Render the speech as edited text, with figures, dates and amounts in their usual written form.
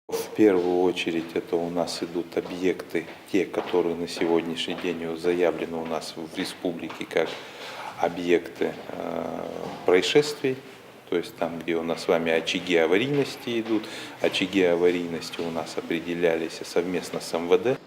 В первую очередь это у нас идут объекты, те, которые на сегодняшний день заявлены у нас в республике как объекты происшествий, то есть там, где у нас с вами очаги аварийности идут. Очаги аварийности у нас определялись совместно с МВД.